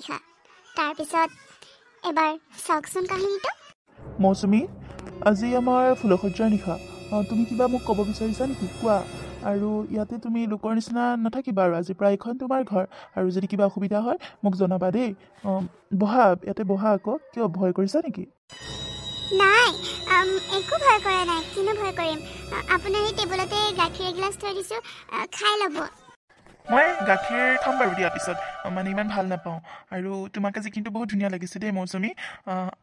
নিশা তাৰপিছত এবাৰ চাওকচোন কাহিনীটো মৌচুমী আজি আমাৰ ফুলসজ্জাৰ নিশা তুমি কিবা মোক ক'ব বিচাৰিছা নেকি কোৱা আৰু ইয়াতে তুমি লোকৰ নিচিনা নাথাকিবা আৰু আজিৰ পৰা এইখন তোমাৰ ঘৰ আৰু যদি কিবা অসুবিধা হয় মোক জনাবা দেই বহা ইয়াতে বহা আকৌ কিয় ভয় কৰিছা নেকি নাই একো ভয় কৰা নাই কিনো ভয় কৰিম আপোনাৰ এই টেবুলতে গাখীৰ এগিলাচ থৈ দিছোঁ খাই ল'ব মই গাখীৰ খাম বাৰু দিয়া পিছত মানে ইমান ভাল নাপাওঁ আৰু তোমাক আজি কিন্তু বহুত ধুনীয়া লাগিছে দেই মৌচুমী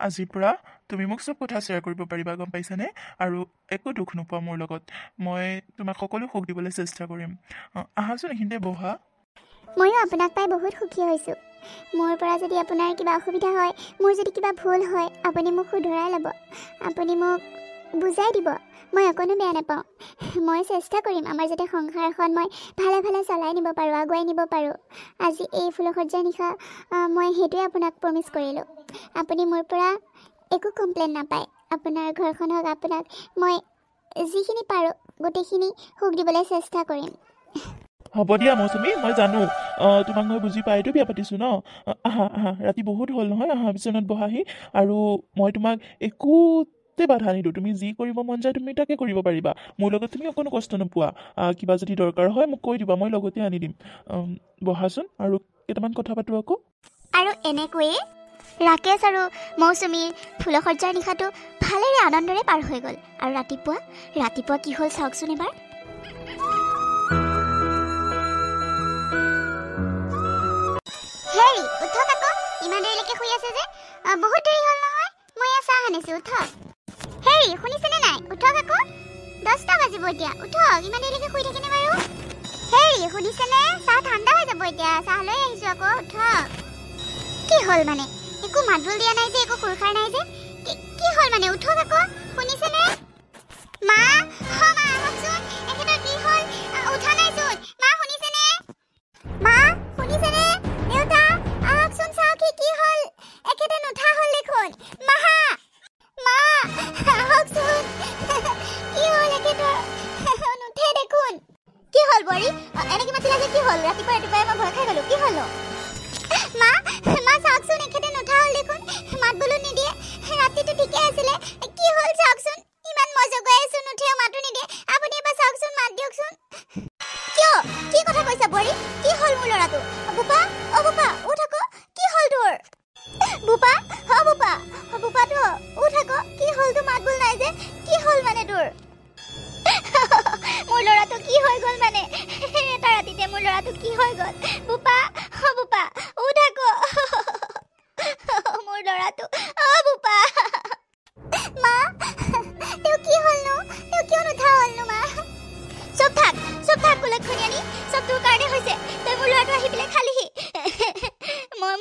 আজিৰ পৰা তুমি মোক চব কথা শ্বেয়াৰ কৰিব পাৰিবা গম পাইছানে আৰু একো দুখ নোপোৱা মোৰ লগত মই তোমাক সকলো সুখ দিবলৈ চেষ্টা কৰিম আহাচোন এইখিনিতে বহা ময়ো আপোনাক পাই বহুত সুখী হৈছোঁ মোৰ পৰা যদি আপোনাৰ কিবা অসুবিধা হয় মোৰ যদি কিবা ভুল হয় আপুনি মোক শুধৰাই ল'ব আপুনি মোক বুজাই দিব মই অকণো বেয়া নাপাওঁ মই চেষ্টা কৰিম আমাৰ যাতে সংসাৰখন মই ভালে ভালে চলাই নিব পাৰোঁ আগুৱাই নিব পাৰোঁ আজি এই ফুলসজ্জাৰ নিশা মই সেইটোৱে আপোনাক প্ৰমিছ কৰিলোঁ আপুনি মোৰ পৰা একো কমপ্লেইন নাপায় আপোনাৰ ঘৰখনক আপোনাক মই যিখিনি পাৰোঁ গোটেইখিনি সুখ দিবলৈ চেষ্টা কৰিম হ'ব দিয়া মৌচুমী মই জানো তোমাক মই বুজি পাইতো বিয়া পাতিছোঁ ন আহা আহা ৰাতি বহুত হ'ল নহয় আহা বিচনাত বহাহি আৰু মই তোমাক একোতে বাধা নিদিওঁ তুমি যি কৰিব মন যায় তুমি তাকে কৰিব পাৰিবা মোৰ লগত তুমি অকণো কষ্ট নোপোৱা কিবা যদি দৰকাৰ হয় মোক কৈ দিবা মই লগতে আনি দিম বহাচোন আৰু কেইটামান কথা পাতোঁ আকৌ আৰু এনেকৈয়ে ৰাকেশ আৰু মৌচুমীৰ ফুলসজ্জাৰ নিশাটো ভালেৰে আনন্দৰে পাৰ হৈ গ'ল আৰু ৰাতিপুৱা কি হ'ল চাওকচোন এবাৰ হেৰি উঠক আকৌ ইমান দেৰিলৈকে শুই আছে যে বহুত দেৰি হ'ল নহয় মই চাহ আনিছোঁ উঠক হেৰি শুনিছেনে নাই উঠক আকৌ 10টা বাজিব এতিয়া উঠক ইমান দেৰিলৈকে শুই থাকেনে বাৰু হেৰি শুনিছেনে চাহ ঠাণ্ডা হৈ যাব এতিয়া চাহ লৈ আহিছোঁ আকৌ উঠক কি হ'ল মানে একো মাতবোল দিয়া নাই যে একো সুৰখাৰ নাই যে কি হ'ল মানে উঠক আকৌ শুনিছেনে মা মা আহকচোন এখেতৰ কি হ'ল উঠা নাইচোন মা শুনিছেনে দেউতা আহকচোন চাওক কি হ'ল এখেতে নুঠা হ'ল দেখোন মা আহকচোন কি হ'ল এখেতৰ নুঠে দেখোন কি হ'ল বোৱাৰী এনেকৈ মাতিলা যে কি হ'ল ৰাতিপুৱাই মই ভয় খাই গ'লোঁ কি হ'ল মা চাওকচোন এখেতে নুঠা হ'ল দেখোন মাত বোলো নিদিয়ে ৰাতিটো ঠিকে আছিলে কি হ'ল চাওকচোন ইমান মজা গৈ আছোঁ নুঠেও মাতো নিদিয়ে আপুনি এবাৰ চাওকচোন মাত দিয়কচোন কিয় কি কথা কৈছা বোৱাৰী কি হ'ল মোৰ ল'ৰাটো বোপা উঠ আকৌ কি হ'ল তোৰ বোপাটো উঠ আকৌ কি হ'ল তোৰ মাত বোল নাই যে কি হ'ল মানে তোৰ মোৰ ল'ৰাটো কি হৈ গ'ল মানে এটা ৰাতিতে মোৰ ল'ৰাটো কি হৈ গ'ল বোপা উঠ আকৌ মোৰ ল'ৰাটো বোপা মা তেওঁ কি হ'লনো তেওঁ কিয় নুঠা হ'লনো মা চব থাক কুলক্ষণী চব তোৰ কাৰণে হৈছে তই মোৰ ল'ৰাটো আহি পেলাই খালিহি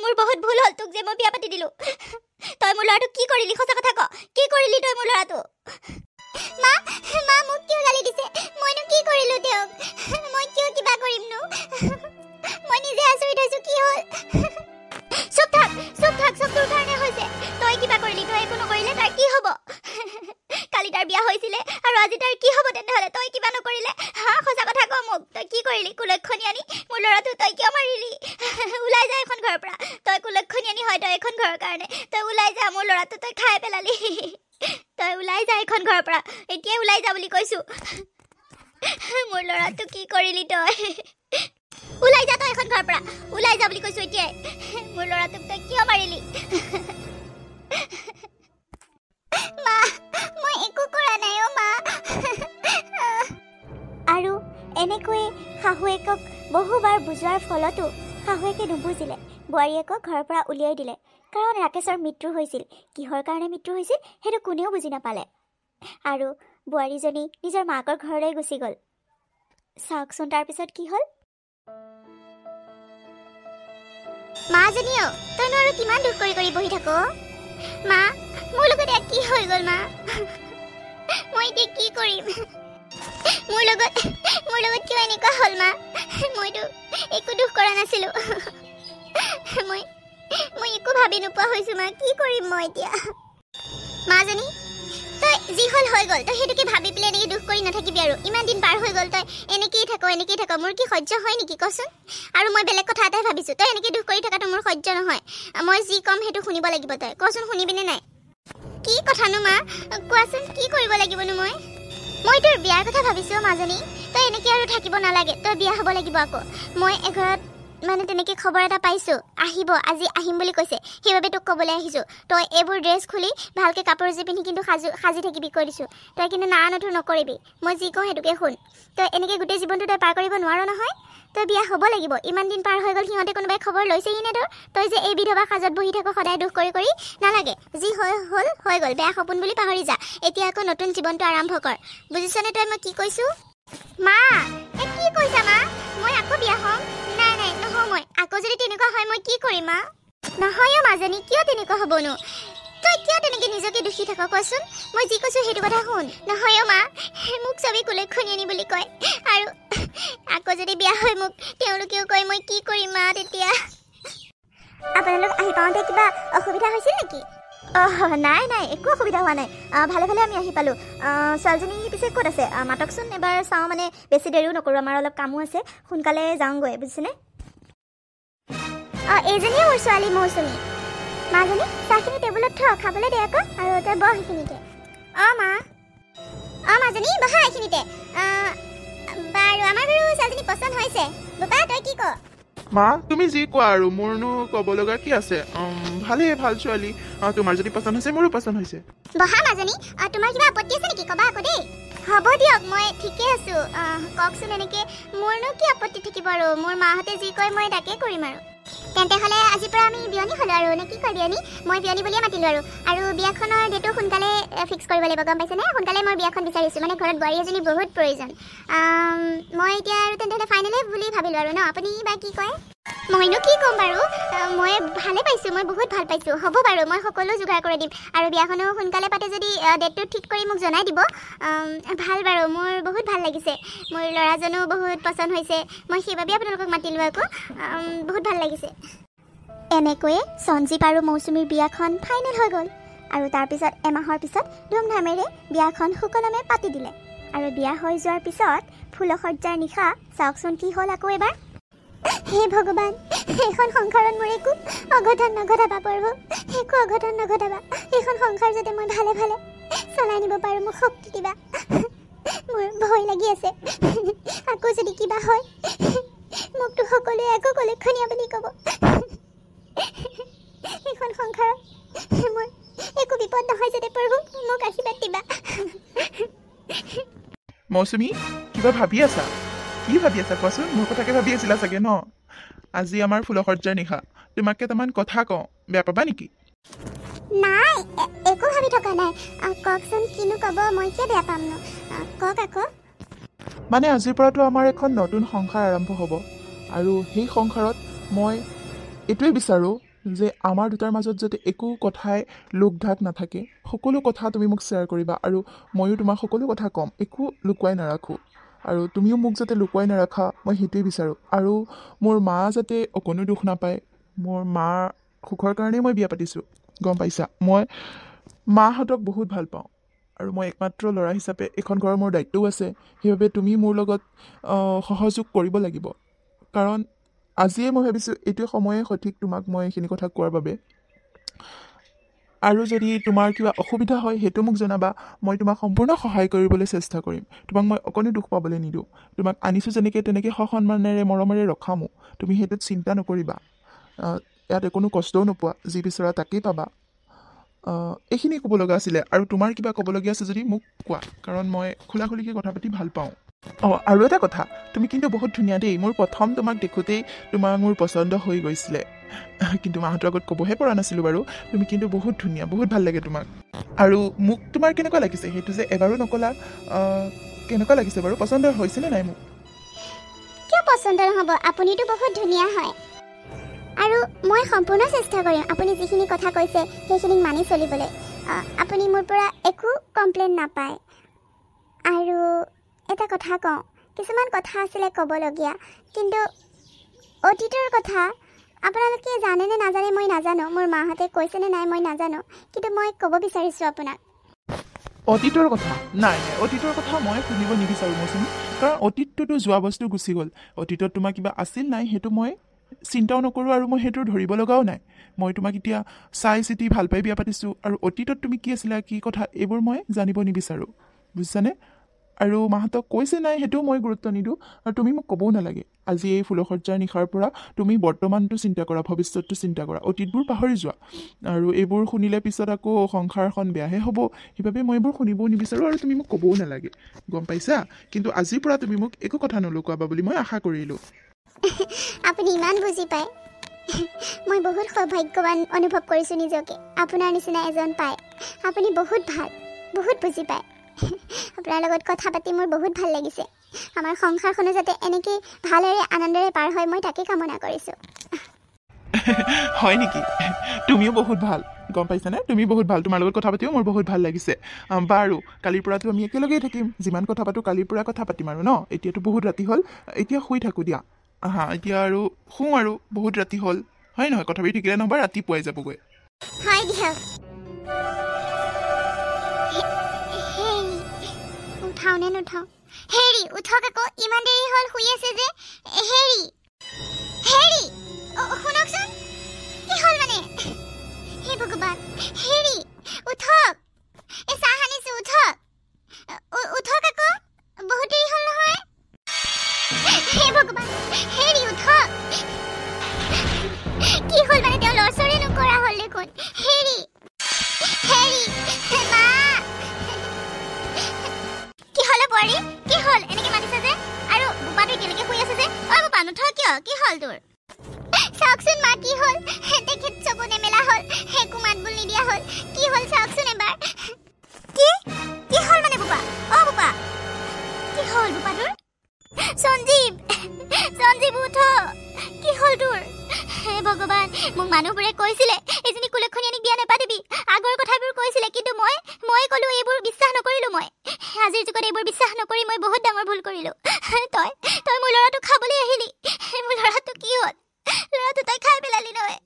মোৰ বহুত ভুল হ'ল তোক যে মই বিয়া পাতি দিলোঁ তই মোৰ ল'ৰাটো কি কৰিলি সঁচা কথা ক কি কৰিলি তই মোৰ ল'ৰাটো মা মোক কিয় গালি দিছে মইনো কি কৰিলোঁ তেওঁক মই কিয় কিবা কৰিমনো মই নিজে আচৰিত হৈছোঁ কি হ'ল চব থাক চব তোৰ কাৰণে হৈছে তই কিবা কৰিলি তই একো নকৰিলে তাৰ কি হ'ব কালি তাৰ বিয়া হৈছিলে আৰু আজি তাৰ কি হ'ব তেনেহ'লে তই কিবা নকৰিলে সঁচা কথা ক মোক তই কি কৰিলি কুলক্ষণী আনি মোৰ ল'ৰাটো তই কিয় মাৰিলি ওলাই যা এখন ঘৰৰ পৰা তই কুলক্ষণী আনি হয় তই এখন ঘৰৰ কাৰণে তই ওলাই যা মোৰ ল'ৰাটো তই খাই পেলালি তই ওলাই যা এখন ঘৰৰ পৰা এতিয়াই ওলাই যা বুলি কৈছোঁ মোৰ ল'ৰাটো কি কৰিলি তই ওলাই যা তই এখন ঘৰৰ পৰা ওলাই যা বুলি কৈছোঁ এতিয়াই মোৰ ল'ৰাটোক তই কিয় মাৰিলি মা মই একো কৰা নাই মা আৰু এনেকৈয়ে শাহুৱেকক বহুবাৰ বুজোৱাৰ ফলতো শাহুৱেকে নুবুজিলে বোৱাৰীয়েকক ঘৰৰ পৰা উলিয়াই দিলে কাৰণ ৰাকেশৰ মৃত্যু হৈছিল কিহৰ কাৰণে মৃত্যু হৈছিল সেইটো কোনেও বুজি নাপালে আৰু বোৱাৰীজনী নিজৰ মাকৰ ঘৰলৈ গুচি গ'ল চাওকচোন তাৰপিছত কি হ'ল মাজনীও তইনো আৰু কিমান দুখ কৰি বহি থাক মা মোৰ লগত কি হৈ গ'ল মা মই এতিয়া কি কৰিম মোৰ লগত কিয় এনেকুৱা হ'ল মা মইতো একো দুখ কৰা নাছিলোঁ মই একো ভাবি নোপোৱা হৈছোঁ মা কি কৰিম মই এতিয়া মাজনী তই যি হল হৈ গল তই হেতুকে ভাবি পেলে এনেকে দুখ কৰি নাথাকিবি আৰু ইমান দিন পাৰ হৈ গল তই এনেকেই থাক মোৰ কি সহ্য হয় নেকি কচোন আৰু মই বেলেগ কথা এটাই ভাবিছো তই এনেকে দুখ কৰি থকাটো মোৰ সহ্য নহয় মই যি কম হেতু শুনিব লাগিব তই কচোন শুনিবিনে নাই কি কথানো মা কোৱাচোন কি কৰিব লাগিবনো মই তোৰ বিয়াৰ কথা ভাবিছো মাজনী তই এনেকে আৰু থাকিব নালাগে তই বিয়া হ'ব লাগিব আকৌ মই এঘৰত মানে তেনেকে খবৰ এটা পাইছো আহিব আজি আহিম বুলি কৈছে সেইবাবে তোক ক'বলৈ আহিছো তই এইবোৰ ড্ৰেছ খুলি ভালকে কাপোৰ যি পিন্ধি কিন্তু সাজি থাকিবি কৈ দিছো তই কিন্তু না নথু নকৰিবি মই যি কওঁ হেতুকে শুন তই এনেকে গোটেই জীৱনটো তই পাৰ কৰিব নোৱাৰ নহয় তই বিয়া হ'ব লাগিব ইমান দিন পাৰ হৈ গ'ল সিহঁতে কোনোবাই খবৰ লৈছেহি নে তই যে এই বিধৱা সাজত বহি থাক সদায় দুখ কৰি নালাগে যি হৈ গ'ল বেয়া সপোন বুলি পাহৰি যা এতিয়া আকৌ নতুন জীৱনটো আৰম্ভ কৰ বুজিছনে তই মই কি কৈছো মা কি কৈছা মা মই আকৌ বিয়া হ'ম নাই নহয় মই আকৌ যদি তেনেকুৱা হয় মই কি কৰিম মা নহয় মাজনী কিয় তেনেকুৱা হ'বনো তই কিয় তেনেকে নিজকে দুখী থাক কচোন মই যি কৈছো সেইটো কথা শুন নহয় মা মোক চবেই কুলক্ষণী বুলি কয় আৰু আকৌ যদি বিয়া হয় মোক তেওঁলোকেও কয় মই কি কৰিম মা তেতিয়া আপোনালোক আহি পাওঁতে কিবা অসুবিধা হৈছিল নেকি নাই একো অসুবিধা হোৱা নাই ভালে আমি আহি পালোঁ ছোৱালীজনী পিছে ক'ত আছে মাতকচোন এবাৰ চাওঁ মানে বেছি দেৰিও নকৰোঁ আমাৰ অলপ কামো আছে সোনকালে যাওঁগৈ বুজিছেনে এইজনীয়ে মোৰ ছোৱালী মৌচুমী মাজনী চাহখিনি টেবুলত থ খাবলৈ দে আকৌ আৰু তই বহ সেইখিনিতে মা মাজনী বহা এইখিনিতে বাৰু আমাৰ ছোৱালীজনী পচন্দ হৈছে বোপা তই কি ক মা তুমি যি কোৱা আৰু মোৰনো ক'ব লগা কি আছে ভালেই ভাল ছোৱালী তোমাৰ যদি পচন্দ হৈছে মোৰো পচন্দ হৈছে বহা মাজনী তোমাৰ কিবা আপত্তি আছে নেকি ক'বা আকৌ দেই হ'ব দিয়ক মই ঠিকে আছো কওকচোন এনেকে মোৰনো কি আপত্তি থাকিব আৰু মোৰ মাহঁতে যি কয় মই তাকে কৰিম আৰু তেন্তে হ'লে আজিৰ পৰা আমি বিয়নী হ'লো আৰু নে কি কয় বিয়নী মই বিয়নী বুলিয়ে মাতিলোঁ আৰু বিয়াখনৰ ডেটো সোনকালে ফিক্স কৰিব লাগিব গম পাইছেনে সোনকালে মই বিয়াখন বিচাৰিছোঁ মানে ঘৰত বোৱাৰী এজনী বহুত প্ৰয়োজন মই এতিয়া আৰু তেন্তে হ'লে ফাইনেলে বুলি ভাবিলোঁ আৰু ন আপুনি বা কি কয় মইনো কি ক'ম বাৰু মই ভালে পাইছোঁ মই বহুত ভাল পাইছোঁ হ'ব বাৰু মই সকলো যোগাৰ কৰি দিম আৰু বিয়াখনো সোনকালে পাতে যদি ডেটটো ঠিক কৰি মোক জনাই দিব ভাল বাৰু মোৰ বহুত ভাল লাগিছে মোৰ ল'ৰাজনো বহুত পচন্দ হৈছে মই সেইবাবে আপোনালোকক মাতিলোঁ আকৌ বহুত ভাল লাগিছে এনেকৈয়ে সঞ্জীৱ আৰু মৌচুমীৰ বিয়াখন ফাইনেল হৈ গ'ল আৰু তাৰপিছত এমাহৰ পিছত ধুমধামেৰে বিয়াখন সুকলমে পাতি দিলে আৰু বিয়া হৈ যোৱাৰ পিছত ফুলসজ্জাৰ নিশা চাওকচোন কি হ'ল আকৌ এবাৰ হে ভগৱান এইখন সংসাৰত মোৰ একো অঘটন নঘটাবা প্ৰভু একো অঘটন নঘটাবা এইখন সংসাৰ যাতে মই ভালে চলাই নিব পাৰোঁ মোক শক্তি দিবা মোৰ ভয় লাগি আছে আকৌ যদি কিবা হয় মোকতো সকলোৱে আকৌ কুলক্ষণীয়া বুলি ক'ব এইখন সংসাৰত মোৰ একো বিপদ নহয় যাতে প্ৰভু মোক আশীৰ্বাদ দিবা মৌচুমী কিবা ভাবি আছা কি ভাবি আছা কোৱাচোন মোৰ কথাকে ভাবি আছিলা চাগে ন আজি আমাৰ ফুলসজ্জাৰ নিশা তোমাক কেইটামান কথা কওঁ বেয়া পাবা নেকি নাই একো ভাবি থকা নাই কওকচোন কিনো ক'ব মই কিয় বেয়া পাম ন কওক আকৌ মানে আজিৰ পৰাতো আমাৰ এখন নতুন সংসাৰ আৰম্ভ হ'ব আৰু সেই সংসাৰত মই এইটোৱে বিচাৰোঁ যে আমাৰ দুটাৰ মাজত যাতে একো কথাই লোক ঢাক নাথাকে সকলো কথা তুমি মোক শ্বেয়াৰ কৰিবা আৰু ময়ো তোমাক সকলো কথা ক'ম একো লুকুৱাই নাৰাখোঁ আৰু তুমিও মোক যাতে লুকুৱাই নাৰাখা মই সেইটোৱে বিচাৰোঁ আৰু মোৰ মা যাতে অকণো দুখ নাপায় মোৰ মাৰ সুখৰ কাৰণেই মই বিয়া পাতিছোঁ গম পাইছা মই মাহঁতক বহুত ভাল পাওঁ আৰু মই একমাত্ৰ ল'ৰা হিচাপে এখন ঘৰৰ মোৰ দায়িত্বও আছে সেইবাবে তুমি মোৰ লগত সহযোগ কৰিব লাগিব কাৰণ আজিয়ে মই ভাবিছোঁ এইটোৱে সময়ে সঠিক তোমাক মই এইখিনি কথা কোৱাৰ বাবে আৰু যদি তোমাৰ কিবা অসুবিধা হয় সেইটো মোক জনাবা মই তোমাক সম্পূৰ্ণ সহায় কৰিবলৈ চেষ্টা কৰিম তোমাক মই অকণো দুখ পাবলৈ নিদিওঁ তোমাক আনিছোঁ যেনেকৈ তেনেকৈ সন্মানেৰে মৰমেৰে ৰখামো তুমি সেইটোত চিন্তা নকৰিবা ইয়াত কোনো কষ্টও নোপোৱা যি বিচৰা তাকেই পাবা এইখিনি ক'ব লগা আছিলে আৰু তোমাৰ কিবা ক'বলগীয়া আছে যদি মোক কোৱা কাৰণ মই খোলা খুলিকৈ কথা পাতি ভাল পাওঁ আৰু এটা কথা তুমি কিন্তু বহুত ধুনীয়া দেই মোৰ প্ৰথম তোমাক দেখোঁতেই তোমাক মোৰ পচন্দ হৈ গৈছিলে কিন্তু মাহঁতৰ আগত ক'বহে পৰা নাছিলোঁ বাৰু তুমি কিন্তু বহুত ধুনীয়া বহুত ভাল লাগে তোমাক আৰু মোক তোমাৰ কেনেকুৱা লাগিছে সেইটো যে এবাৰো নকলা কেনেকুৱা লাগিছে বাৰু পচন্দ হৈছেনে নাই মোক কিয় পচন্দ নহ'ব আপুনিতো বহুত ধুনীয়া হয় আৰু মই সম্পূৰ্ণ চেষ্টা কৰিম আপুনি যিখিনি কথা কৈছে সেইখিনিক মানি চলিবলৈ আপুনি মোৰ পৰা একো কমপ্লেইন নাপায় আৰু এটা কথা কওঁ কিছুমান কথা আছিলে ক'বলগীয়া কিন্তু অতীতৰ কথা আপোনালোকে জানেনে নাজানে মই নাজানো মোৰ মাহঁতে কৈছেনে নাই মই নাজানো কিন্তু মই ক'ব বিচাৰিছোঁ আপোনাক অতীতৰ কথা নাই নাই অতীতৰ কথা মই শুনিব নিবিচাৰোঁ মৌচুমী কাৰণ অতীতটোতো যোৱা বস্তু গুচি গ'ল অতীতত তোমাৰ কিবা আছিল নাই সেইটো মই চিন্তাও নকৰোঁ আৰু মই সেইটো ধৰিব লগাও নাই মই তোমাক এতিয়া চাই চিতি ভাল পাই বিয়া পাতিছোঁ আৰু অতীতত তুমি কি আছিলা কি কথা এইবোৰ মই জানিব নিবিচাৰোঁ বুজিছানে আৰু মাহঁতক কৈছে নাই সেইটোও মই গুৰুত্ব নিদিওঁ আৰু তুমি মোক ক'বও নালাগে আজি এই ফুলসজ্জাৰ নিশাৰ পৰা তুমি বৰ্তমানটো চিন্তা কৰা ভৱিষ্যতটো চিন্তা কৰা অতীতবোৰ পাহৰি যোৱা আৰু এইবোৰ শুনিলে পিছত আকৌ সংসাৰখন বেয়াহে হ'ব সেইবাবে মই এইবোৰ শুনিবও নিবিচাৰোঁ আৰু তুমি মোক ক'বও নালাগে গম পাইছা কিন্তু আজিৰ পৰা তুমি মোক একো কথা নলুকুৱাবা বুলি মই আশা কৰিলোঁ আপুনি ইমান বুজি পায় মই বহুত সৌভাগ্যৱান অনুভৱ কৰিছোঁ নিজকে আপোনাৰ নিচিনা এজন পায় আপুনি বহুত ভাল বহুত বুজি পায় আপোনাৰ লগত কথা পাতি মোৰ বহুত ভাল লাগিছে আমাৰ সংসাৰখনো যাতে এনেকৈ ভালেৰে আনন্দেৰে পাৰ হয় মই তাকে কামনা কৰিছোঁ হয় নেকি তুমিও বহুত ভাল গম পাইছানে তুমি বহুত ভাল তোমাৰ লগত কথা পাতিও মোৰ বহুত ভাল লাগিছে বাৰু কালিৰ পৰাতো আমি একেলগেই থাকিম যিমান কথা পাতোঁ কালিৰ পৰা কথা পাতিম আৰু ন এতিয়াতো বহুত ৰাতি হ'ল এতিয়া শুই থাকোঁ দিয়া এতিয়া আৰু শুওঁ আৰু বহুত ৰাতি হ'ল হয় নহয় কথা পাতি থাকিলে নহ'বা ৰাতিপুৱাই যাবগৈ হয় দিয়ক উঠাও নে নুঠাও হেৰি উঠক আকৌ ইমান দেৰি হ'ল শুই আছে যে হেৰি হেৰি শুনকচোন কি হ'ল মানে হে ভগৱান হেৰি উঠক এই চাহ আনিছোঁ উঠক উঠক আকৌ বহুত দেৰি হ'ল নহয় হে ভগৱান হেৰি উঠক কি হ'ল মানে তেওঁ লৰচৰে নকৰা হ'ল দেখোন হেৰি হেৰি মা কি হ'ল বোৱাৰী কি হ'ল এনেকৈ মাতিছে যে আৰু বোপাটো এতিয়ালৈকে শুই আছে যে বোপা নুঠ কিয় কি হ'ল তোৰ চাওকচোন মা কি হ'ল তেখেত চকু নেমেলা হ'ল একো মাত বোল নিদিয়া হ'ল কি হ'ল চাওকচোন এবাৰ কি কি হ'ল মানে বোপা বোপা কি হ'ল বোপা তোৰ সঞ্জীৱ উঠ কি হ'ল তোৰ হে ভগৱান মোক মানুহবোৰে কৈছিলে এজনী কুলক্ষণীয়ানীক বিয়া নেপাতিবি আগৰ কথাবোৰ কৈছিলে কিন্তু মই ক'লো এইবোৰ বিশ্বাস নকৰিলোঁ মই আজিৰ যুগত এইবোৰ বিশ্বাস নকৰি মই বহুত ডাঙৰ ভুল কৰিলোঁ তই মোৰ ল'ৰাটোক খাবলৈ আহিলি মোৰ ল'ৰাটো কি হ'ল ল'ৰাটো তই খাই পেলালি নহয়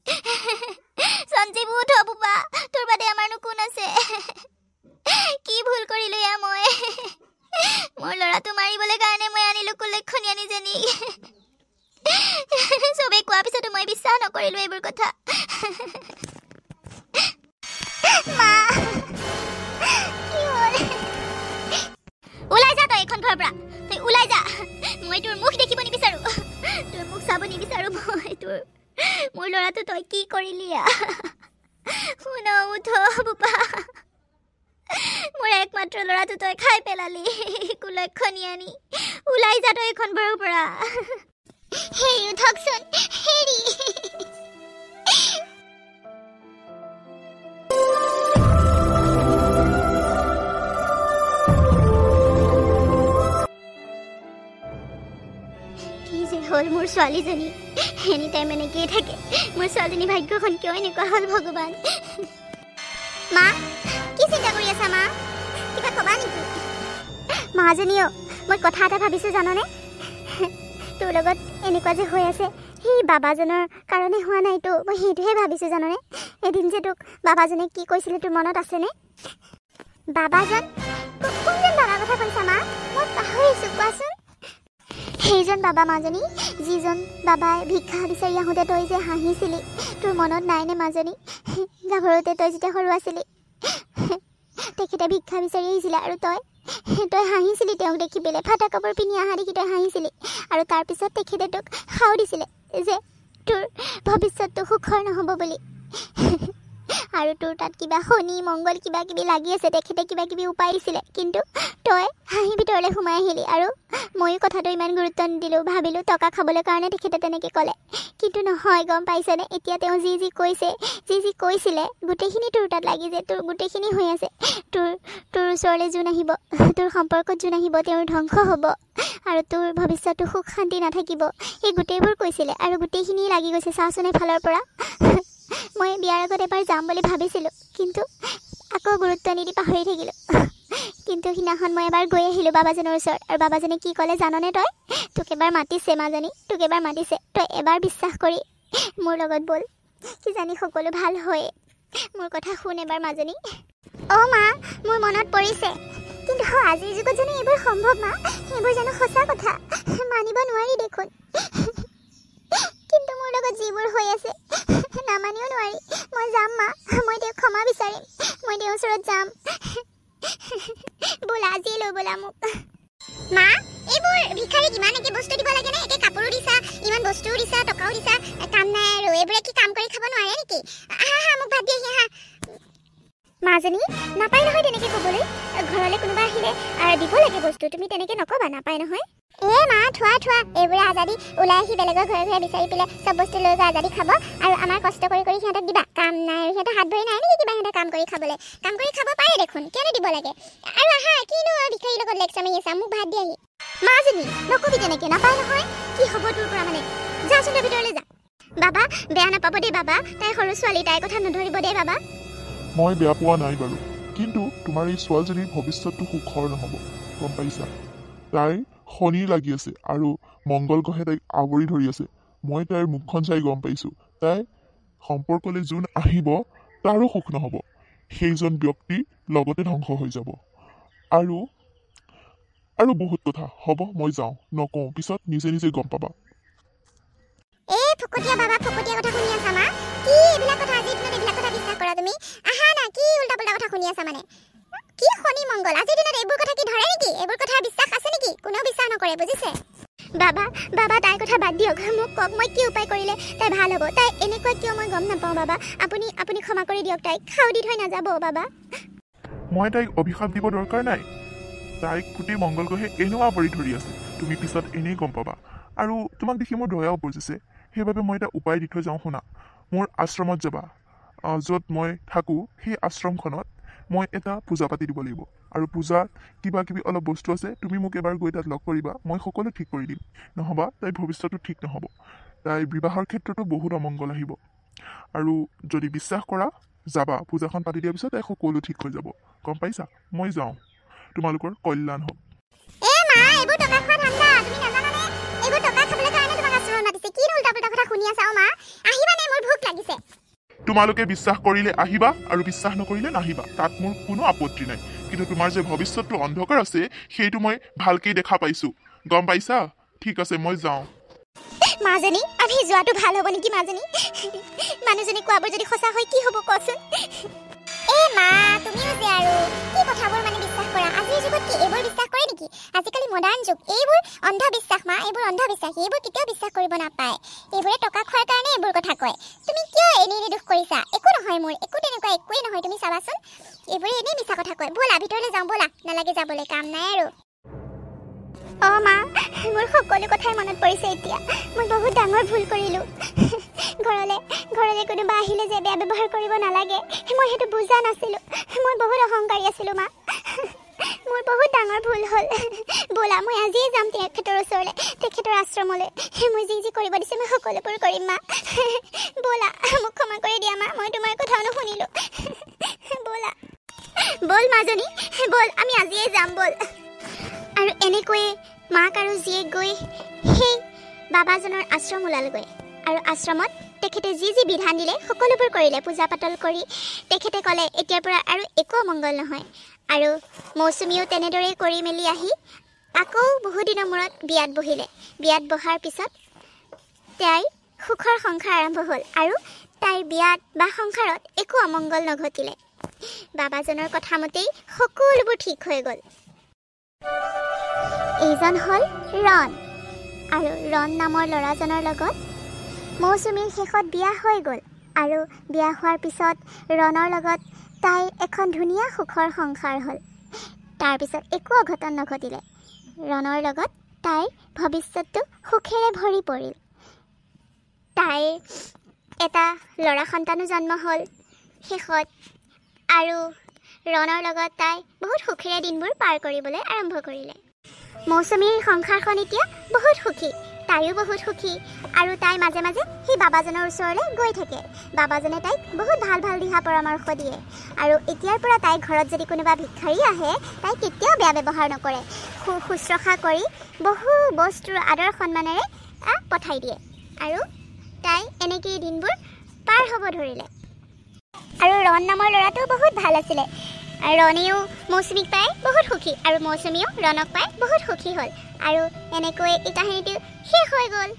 সঞ্জীৱ উঠ বোপা তোৰ বাদে আমাৰনো কোন আছে কি ভুল কৰিলোঁ এয়া মই মোৰ ল'ৰাটো মাৰিবলৈ কাৰণে মই আনিলোঁ কুলক্ষণীয়ানীজনী চবেই কোৱাৰ পিছতো মই বিশ্বাস নকৰিলোঁ এইবোৰ কথা মা কি হ'ল ওলাই যা তই এখন ঘৰৰ পৰা তই ওলাই যা মই তোৰ মুখ দেখিব নিবিচাৰোঁ তোৰ মুখ চাব নিবিচাৰোঁ মই তোৰ মোৰ ল'ৰাটো তই কি কৰিলি শুন উঠ বোপা মোৰ একমাত্ৰ ল'ৰাটো তই খাই পেলালি কুলক্ষণীয়ানী ওলাই যা তই এখন ঘৰৰ পৰা হেৰি উঠকচোন হেৰি কি যে হ'ল মোৰ ছোৱালীজনী এনি টাইম এনেকৈয়ে থাকে মোৰ ছোৱালীজনী ভাগ্যখন কিয় এনেকুৱা হ'ল ভগৱান মা কি চিন্তা কৰি আছা মা কিবা ক'বা নেকি মাজনীও মই কথা এটা ভাবিছোঁ জাননে তোৰ লগত এনেকুৱা যে হৈ আছে সেই বাবাজনৰ কাৰণে হোৱা নাইতো মই সেইটোহে ভাবিছোঁ জাননে এদিন যে তোক বাবাজনে কি কৈছিলে তোৰ মনত আছেনে বাবাজন কোনজন বাবাৰ কথা কৈছা মা মই পাহৰিছোঁ কোৱাচোন সেইজন বাবা মাজনী যিজন বাবাই ভিক্ষা বিচাৰি আহোঁতে তই যে হাঁহিছিলি তোৰ মনত নাইনে মাজনী গাভৰুতে তই যেতিয়া সৰু আছিলি তেখেতে ভিক্ষা বিচাৰি আহিছিলে আৰু তই হাঁহিছিলি তেওঁক দেখি পেলাই ফাটা কাপোৰ পিন্ধি অহা দেখি তই হাঁহিছিলি আৰু তাৰপিছত তেখেতে তোক সাও দিছিলে যে তোৰ ভৱিষ্যতটো সুখৰ নহ'ব বুলি আৰু তোৰ তাত কিবা শনি মংগল কিবা কিবি লাগি আছে তেখেতে কিবা কিবি উপায় দিছিলে কিন্তু তই হাঁহি ভিতৰলৈ সোমাই আহিলি আৰু ময়ো কথাটো ইমান গুৰুত্ব নিদিলোঁ ভাবিলোঁ টকা খাবলৈ কাৰণে তেখেতে তেনেকৈ ক'লে কিন্তু নহয় গম পাইছেনে এতিয়া তেওঁ যি কৈছিলে গোটেইখিনি তোৰ তাত লাগি যে তোৰ গোটেইখিনি হৈ আছে তোৰ ওচৰলৈ যোন আহিব তোৰ সম্পৰ্কত যোন আহিব তেওঁৰ ধ্বংস হ'ব আৰু তোৰ ভৱিষ্যতটো সুখ শান্তি নাথাকিব এই গোটেইবোৰ কৈছিলে আৰু গোটেইখিনি লাগি গৈছে চাচোন এফালৰ পৰা মই বিয়াৰ আগত এবাৰ যাম বুলি ভাবিছিলোঁ কিন্তু আকৌ গুৰুত্ব নিদি পাহৰি থাকিলোঁ কিন্তু সিদিনাখন মই এবাৰ গৈ আহিলোঁ বাবাজনৰ ওচৰত আৰু বাবাজনে কি ক'লে জাননে তই তোক এবাৰ মাতিছে মাজনী তোক এবাৰ মাতিছে তই এবাৰ বিশ্বাস কৰি মোৰ লগত ব'ল কিজানি সকলো ভাল হয়ে মোৰ কথা শুন এবাৰ মাজনী অ' মা, মোৰ মনত পৰিছে, কিন্তু আজিৰ যুগত জানো এইবোৰ সম্ভৱ মা? এইবোৰ জানো সঁচা কথা? মানিব নোৱাৰি দেখোন। কিন্তু মোৰ লগত যিবোৰ হৈ আছে নামানিও নোৱাৰি। মই যাম মা, মই তেওঁক ক্ষমা বিচাৰিম, মই তেওঁৰ ওচৰত যাম। বোলা আজিয়ে লৈ বোলা মোক। মা, এইবোৰ ভিখাৰীক ইমান একে বস্তু দিব লাগে নে? একে কাপোৰো দিছা, ইমান বস্তুও দিছা, টকাও দিছা, কাম নাই আৰু। এইবোৰে কি কাম কৰি খাব নোৱাৰে নেকি? আহা মোক ভাত দি আহি আহা। মাজনী নাপায় নহয় তেনেকে ক'বলৈ। ঘৰলৈ কোনোবা আহিলে দিব লাগে বস্তু, তুমি তেনেকে নকবা, নাপায় নহয়। মা থোৱা এইবোৰে আজাদি ওলাই আহি বেলেগৰ ঘৰে ঘৰে বিচাৰি পেলাই চব বস্তু লৈ গৈ আজাদি খাব, আৰু আমাৰ কষ্ট কৰি সিহঁতক দিবা। কাম নাই আৰু, সিহঁতৰ হাত ভৰি নাই নেকি কিবা সিহঁতে কাম কৰি খাবলৈ? কাম কৰি খাব পাৰে দেখোন, কিয়নো দিব লাগে? আৰু আহা, কিনো ভিখাৰীৰ লগত লেকচাৰ মাৰি আছা? মোক ভাত দি আহি। মাজনী নকবি তেনেকে, নাপায় নহয়। কি হ'ব তোৰ পৰা মানে? যাচোন ভিতৰলৈ যা। বাবা বেয়া নাপাব দেই বাবা, তাই সৰু ছোৱালী, তাইৰ কথা নধৰিব দেই বাবা। মই বেয়া পোৱা নাই বাৰু, কিন্তু তোমাৰ এই ছোৱালীজনীৰ ভৱিষ্যতটো সুখৰ নহ'ব, গম পাইছা? তাইৰ শনি লাগি আছে আৰু মংগল গ্ৰহে তাইক আৱৰি ধৰি আছে। মই তাইৰ মুখখন চাই গম পাইছোঁ, তাই সম্পৰ্কলৈ যোন আহিব তাৰো সুখ নহ'ব, সেইজন ব্যক্তি লগতে ধ্বংস হৈ যাব। আৰু বহুত কথা হ'ব, মই যাওঁ, নকওঁ, পিছত নিজে নিজে গম পাবা। ফকতীয়া বাবা, ফকতীয়া কথা শুনি আছা মা? কি এইবিলাক কথা? আজিৰ দিনত এইবিলাক কথা বিশ্বাস কৰা তুমি? আহা না, কি উল্টা পুল্টা কথা শুনি আছা মানে? কি শনি মংগল, আজিৰ দিনত এইবোৰ কথা কি ধৰে নেকি? এইবোৰ কথা বিশ্বাস আছে নেকি? কোনেও বিশ্বাস নকৰে, বুজিছে? বাবা তাইৰ কথা বাদ দিয়ক, মোক কওক মই কি উপায় কৰিলে তাই ভাল হ'ব? তাই এনেকুৱা কিয় মই গম নাপাওঁ বাবা। আপুনি ক্ষমা কৰি দিয়ক, তাইক খাও দি থৈ নাযাব বাবা। মই তাইক অভিশাপ দিব দৰকাৰ নাই, তাইক গোটেই মংগল গ্ৰহে এনেও আৱৰি ধৰি আছে, তুমি পিছত এনেই গম পাবা। আৰু তোমাক দেখি মোৰ দয়াও বুজিছে, সেইবাবে মই এটা উপায় দি থৈ যাওঁ, শুনা। মোৰ আশ্ৰমত যাবা, য'ত মই থাকোঁ সেই আশ্ৰমখনত মই এটা পূজা পাতি দিব লাগিব, আৰু পূজাত কিবা কিবি অলপ বস্তু আছে, তুমি মোক এবাৰ গৈ তাত লগ কৰিবা, মই সকলো ঠিক কৰি দিম। নহ'বা তাইৰ ভৱিষ্যতটো ঠিক নহ'ব, তাইৰ বিবাহৰ ক্ষেত্ৰতো বহুত অমংগল আহিব। আৰু যদি বিশ্বাস কৰা, যাবা, পূজাখন পাতি দিয়াৰ পিছত তাই সকলো ঠিক হৈ যাব, গম পাইছা? মই যাওঁ, তোমালোকৰ কল্যাণ হওক। এইবোৰ টকা খোৱা ধান্দা, তুমি নাজানানে? এইবোৰ টকা খাবলৈ কাৰণে তোমাক আশ্ৰমত মাতিছে। কি উল্টা পুল্টা কথা শুনি আছা মা? আহিবা নে? মোৰ ভোক লাগিছে। তোমালোকে বিশ্বাস কৰিলে আহিবা আৰু বিশ্বাস নকৰিলে নাহিবা, তাত মোৰ কোনো আপত্তি নাই। কিন্তু তোমাৰ যে ভৱিষ্যতটো অন্ধকাৰ আছে সেইটো মই ভালকেই দেখা পাইছোঁ, গম পাইছা? ঠিক আছে, মই যাওঁ। মাজনী আমি যোৱাটো ভাল হ'ব নেকি মাজনী? মানুহজনী কোৱাবোৰ যদি সঁচা হয় কি হ'ব কচোন? মা তুমিও যে আৰু কি কথাবোৰ মানে বিশ্বাস কৰা? আজিৰ যুগত কি এইবোৰ বিশ্বাস কৰে নেকি? আজিকালি মডাৰ্ণ যুগ, এইবোৰ অন্ধবিশ্বাস মা, এইবোৰ অন্ধবিশ্বাস, এইবোৰ কেতিয়াও বিশ্বাস কৰিব নাপায়। এইবোৰে টকা খোৱাৰ কাৰণে এইবোৰ কথা কয়। তুমি কিয় এনেই দুখ কৰিছা? একো নহয়, মোৰ একো তেনেকুৱা একোৱেই নহয়, তুমি চাবাচোন। এইবোৰে এনেই মিছা কথা কয়। ব'লা ভিতৰলৈ যাওঁ, ব'লা। নালাগে যাবলৈ, কাম নাই আৰু। মা, মোৰ সকলো কথাই মনত পৰিছে এতিয়া। মই বহুত ডাঙৰ ভুল কৰিলোঁ। ঘৰলৈ কোনোবা আহিলে যে বেয়া ব্যৱহাৰ কৰিব নালাগে, মই সেইটো বুজা নাছিলোঁ। মই বহুত অহংকাৰী আছিলোঁ মা, মোৰ বহুত ডাঙৰ ভুল হ'ল। ব'লা মই আজিয়ে যাম তেখেতৰ ওচৰলৈ, তেখেতৰ আশ্ৰমলৈ। মই যি কৰিব দিছে মই সকলোবোৰ কৰিম মা। ব'লা, মোক ক্ষমা কৰি দিয়া মা, মই তোমাৰ কথাও নুশুনিলোঁ। ব'লা, ব'ল মাজনী, ব'ল আমি আজিয়ে যাম, ব'ল। আৰু এনেকৈয়ে মাক আৰু জীয়েক গৈ সেই বাবাজনৰ আশ্ৰম ওলালগৈ। আৰু আশ্ৰমত তেখেতে যি বিধান দিলে সকলোবোৰ কৰিলে। পূজা পাতল কৰি তেখেতে ক'লে এতিয়াৰ পৰা আৰু একো অমংগল নহয়। আৰু মৌচুমীও তেনেদৰেই কৰি মেলি আহি আকৌ বহুদিনৰ মূৰত বিয়াত বহিলে। বিয়াত বহাৰ পিছত তাইৰ সুখৰ সংসাৰ আৰম্ভ হ'ল, আৰু তাইৰ বিয়াত বা সংসাৰত একো অমংগল নঘটিলে। বাবাজনৰ কথা মতেই সকলোবোৰ ঠিক হৈ গ'ল। এইজন হ'ল ৰণ, আৰু ৰণ নামৰ ল'ৰাজনৰ লগত মৌচুমীৰ শেষত বিয়া হৈ গ'ল। আৰু বিয়া হোৱাৰ পিছত ৰণৰ লগত তাইৰ এখন ধুনীয়া সুখৰ সংসাৰ হ'ল। তাৰপিছত একো অঘটন নঘটিলে। ৰণৰ লগত তাইৰ ভৱিষ্যতটো সুখেৰে ভৰি পৰিল। তাইৰ এটা ল'ৰা সন্তানো জন্ম হ'ল শেষত, আৰু ৰণৰ লগত তাই বহুত সুখেৰে দিনবোৰ পাৰ কৰিবলৈ আৰম্ভ কৰিলে। মৌচুমীৰ সংসাৰখন এতিয়া বহুত সুখী, তাইও বহুত সুখী। আৰু তাই মাজে মাজে সেই বাবাজনৰ ওচৰলৈ গৈ থাকে। বাবাজনে তাইক বহুত ভাল দিহা পৰামৰ্শ দিয়ে। আৰু এতিয়াৰ পৰা তাইৰ ঘৰত যদি কোনোবা ভিক্ষাৰী আহে, তাই কেতিয়াও বেয়া ব্যৱহাৰ নকৰে, শুশ্ৰূষা কৰি বহু বস্তুৰ আদৰ সন্মানেৰে পঠাই দিয়ে। আৰু তাই এনেকেই দিনবোৰ পাৰ হ'ব ধৰিলে। আৰু ৰণ নামৰ ল'ৰাটো বহুত ভাল আছিলে। আৰু ৰণেও মৌচুমীক পাই বহুত সুখী আৰু মৌচুমীও ৰণক পাই বহুত সুখী হ'ল আৰু এনেকৈ এই কাহিনীটো শেষ হৈ গ'ল।